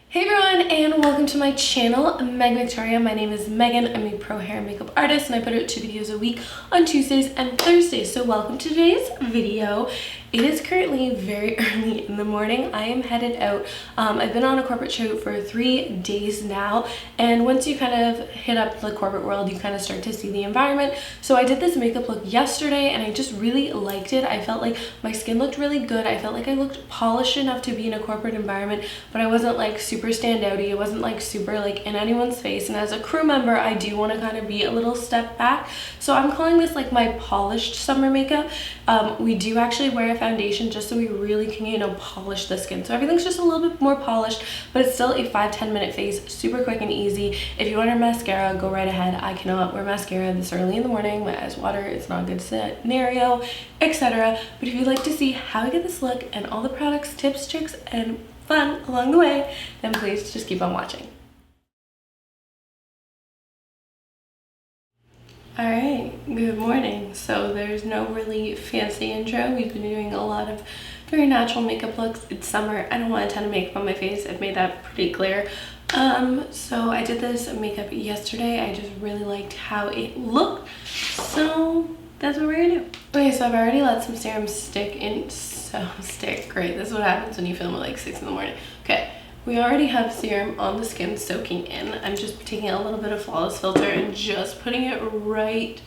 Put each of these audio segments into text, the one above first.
Hey everyone, and welcome to my channel, Meg Victoria. My name is Megan. I'm a pro hair and makeup artist, and I put out 2 videos a week on Tuesdays and Thursdays. So welcome to today's video. It is currently very early in the morning. I am headed out. I've been on a corporate shoot for 3 days now, and once you kind of hit up the corporate world, you kind of start to see the environment. So I did this makeup look yesterday, and I just really liked it. I felt like my skin looked really good. I felt like I looked polished enough to be in a corporate environment, but I wasn't like super standouty. It wasn't like super like in anyone's face, and as a crew member, I do want to kind of be a little step back. So I'm calling this like my polished summer makeup. We do actually wear a foundation just so we really can, you know, polish the skin. So everything's just a little bit more polished, but it's still a 5-10 minute face, super quick and easy. If you want a mascara, go right ahead. I cannot wear mascara this early in the morning. My eyes water. It's not a good scenario, etc. But if you'd like to see how I get this look and all the products, tips, tricks, and fun along the way, then please just keep on watching. Alright, good morning. So there's no really fancy intro. We've been doing a lot of very natural makeup looks. It's summer. I don't want a ton of makeup on my face. I've made that pretty clear. So I did this makeup yesterday. I just really liked how it looked. So that's what we're gonna do. Okay, so I've already let some serum stick in. Great. This is what happens when you film at like 6 in the morning. Okay. We already have serum on the skin soaking in. I'm just taking a little bit of Flawless Filter and just putting it right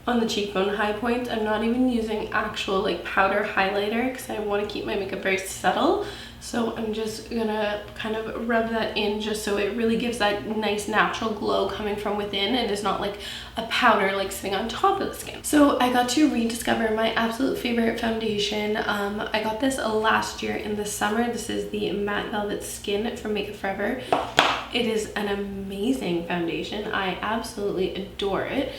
on the cheekbone high points. I'm not even using actual like powder highlighter because I want to keep my makeup very subtle. So I'm just gonna kind of rub that in just so it really gives that nice natural glow coming from within and is not like a powder like sitting on top of the skin. So I got to rediscover my absolute favorite foundation. I got this last year in the summer. This is the Matte Velvet Skin from Makeup Forever. It is an amazing foundation. I absolutely adore it.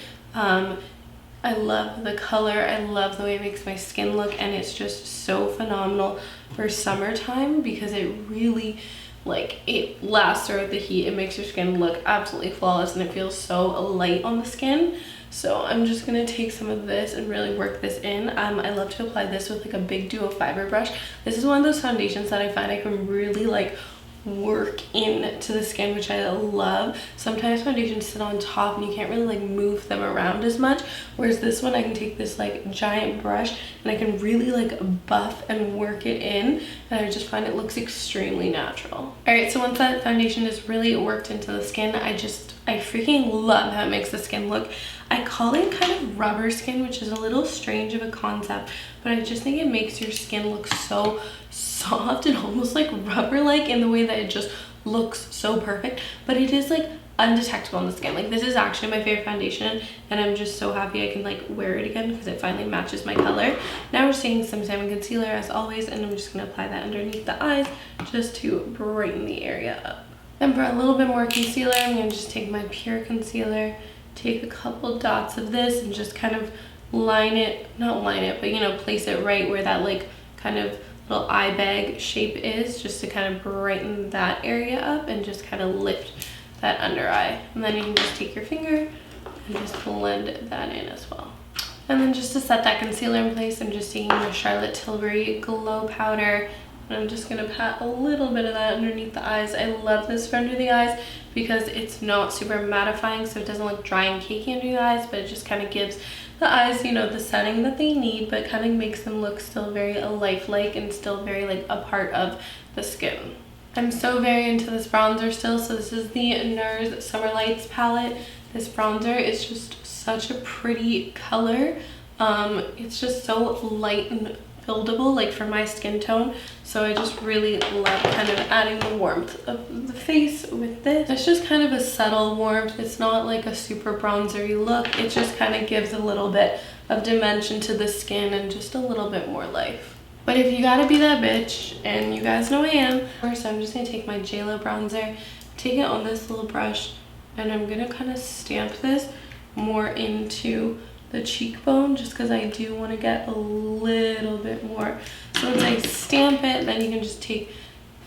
I love the color. I love the way it makes my skin look, and it's just so phenomenal for summertime because it really, like, it lasts throughout the heat. It makes your skin look absolutely flawless, and it feels so light on the skin. So I'm just gonna take some of this and really work this in. I love to apply this with like a big duo fiber brush. This is one of those foundations that I find I can really like work into the skin, which I love. Sometimes foundations sit on top and you can't really like move them around as much, whereas this one I can take this like giant brush and I can really like buff and work it in, and I just find it looks extremely natural. All right, so once that foundation is really worked into the skin, I freaking love how it makes the skin look. I call it kind of rubber skin, which is a little strange of a concept, but I just think it makes your skin look so soft and almost like rubber-like in the way that it just looks so perfect, but it is like undetectable on the skin. Like, this is actually my favorite foundation, and I'm just so happy I can like wear it again because it finally matches my color. Now we're taking some salmon concealer as always, and I'm just gonna apply that underneath the eyes just to brighten the area up. And for a little bit more concealer, I'm gonna just take my Pure concealer, take a couple dots of this and just kind of line it, not line it, but you know, place it right where that like kind of little eye bag shape is, just to kind of brighten that area up and just kind of lift that under eye. And then you can just take your finger and just blend that in as well. And then just to set that concealer in place, I'm just taking the Charlotte Tilbury Glow Powder, and I'm just gonna pat a little bit of that underneath the eyes. I love this for under the eyes because it's not super mattifying, so it doesn't look dry and cakey under the eyes, but it just kind of gives the eyes, you know, the setting that they need, but kind of makes them look still very lifelike and still very like a part of the skin. I'm so very into this bronzer still. So this is the Nars Summer Lights palette. This bronzer is just such a pretty color. It's just so light and buildable, like for my skin tone, so I just really love kind of adding the warmth of the face with this. It's just kind of a subtle warmth. It's not like a super bronzery look. It just kind of gives a little bit of dimension to the skin and just a little bit more life. But if you gotta be that bitch, and you guys know I am, first I'm just gonna take my JLo bronzer, take it on this little brush, and I'm gonna kind of stamp this more into the cheekbone, just because I do want to get a little bit more. So once I stamp it, then you can just take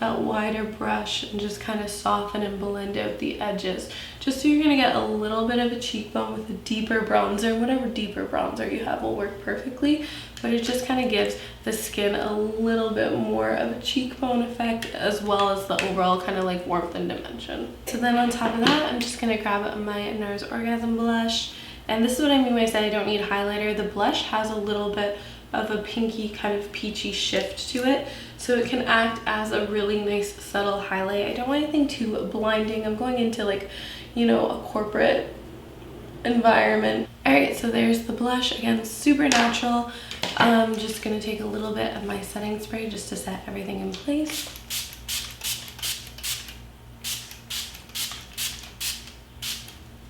that wider brush and just kind of soften and blend out the edges, just so you're going to get a little bit of a cheekbone with a deeper bronzer. Whatever deeper bronzer you have will work perfectly, but it just kind of gives the skin a little bit more of a cheekbone effect, as well as the overall kind of like warmth and dimension. So then on top of that, I'm just gonna grab my Nars Orgasm blush. And this is what I mean when I said I don't need highlighter. The blush has a little bit of a pinky kind of peachy shift to it, so it can act as a really nice subtle highlight. I don't want anything too blinding. I'm going into like, you know, a corporate environment. All right, so there's the blush. Again, super natural. I'm just gonna take a little bit of my setting spray just to set everything in place.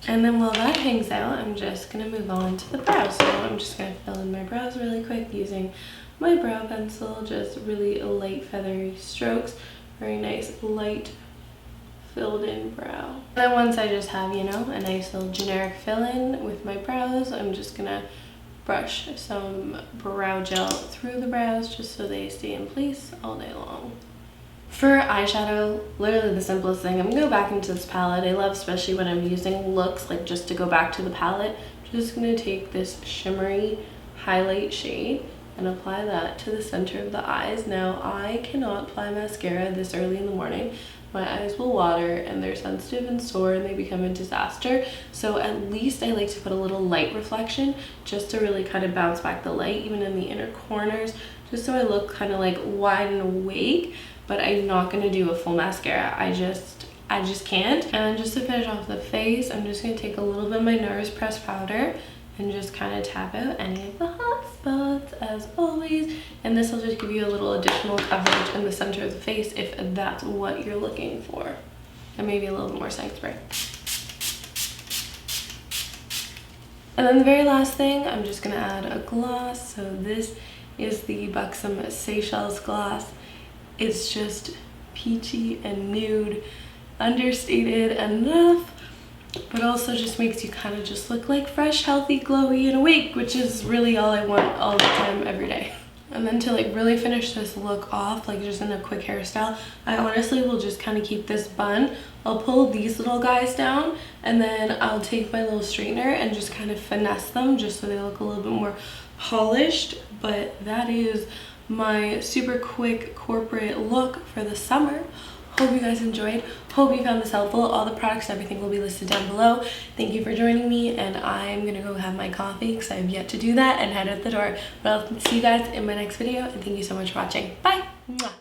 And then while that hangs out, I'm just gonna move on to the brows. So I'm just gonna fill in my brows really quick using my brow pencil, just really light feathery strokes. Very nice, light, filled in brow. And then once I just have, you know, a nice little generic fill in with my brows, I'm just gonna brush some brow gel through the brows just so they stay in place all day long. For eyeshadow, literally the simplest thing. I'm gonna go back into this palette. I love, especially when I'm using looks, like just to go back to the palette. I'm just gonna take this shimmery highlight shade and apply that to the center of the eyes. Now, I cannot apply mascara this early in the morning. My eyes will water and they're sensitive and sore and they become a disaster. So at least I like to put a little light reflection just to really kind of bounce back the light, even in the inner corners, just so I look kind of like wide and awake. But I'm not gonna do a full mascara. I just can't. And just to finish off the face, I'm just gonna take a little bit of my Nars pressed powder and just kind of tap out any of the hot spots as always. And this will just give you a little additional coverage in the center of the face if that's what you're looking for. And maybe a little bit more setting spray. And then the very last thing, I'm just gonna add a gloss. So this is the Buxom Sheychelles gloss. It's just peachy and nude, understated enough, but also just makes you kind of just look like fresh, healthy, glowy, and awake, which is really all I want all the time, every day. And then to like really finish this look off, like just in a quick hairstyle, I honestly will just kind of keep this bun. I'll pull these little guys down, and then I'll take my little straightener and just kind of finesse them just so they look a little bit more polished. But that is my super quick corporate look for the summer. Hope you guys enjoyed. Hope you found this helpful. All the products, everything will be listed down below. Thank you for joining me, and I'm gonna go have my coffee because I have yet to do that and head out the door. But I'll see you guys in my next video, and thank you so much for watching. Bye. Mwah.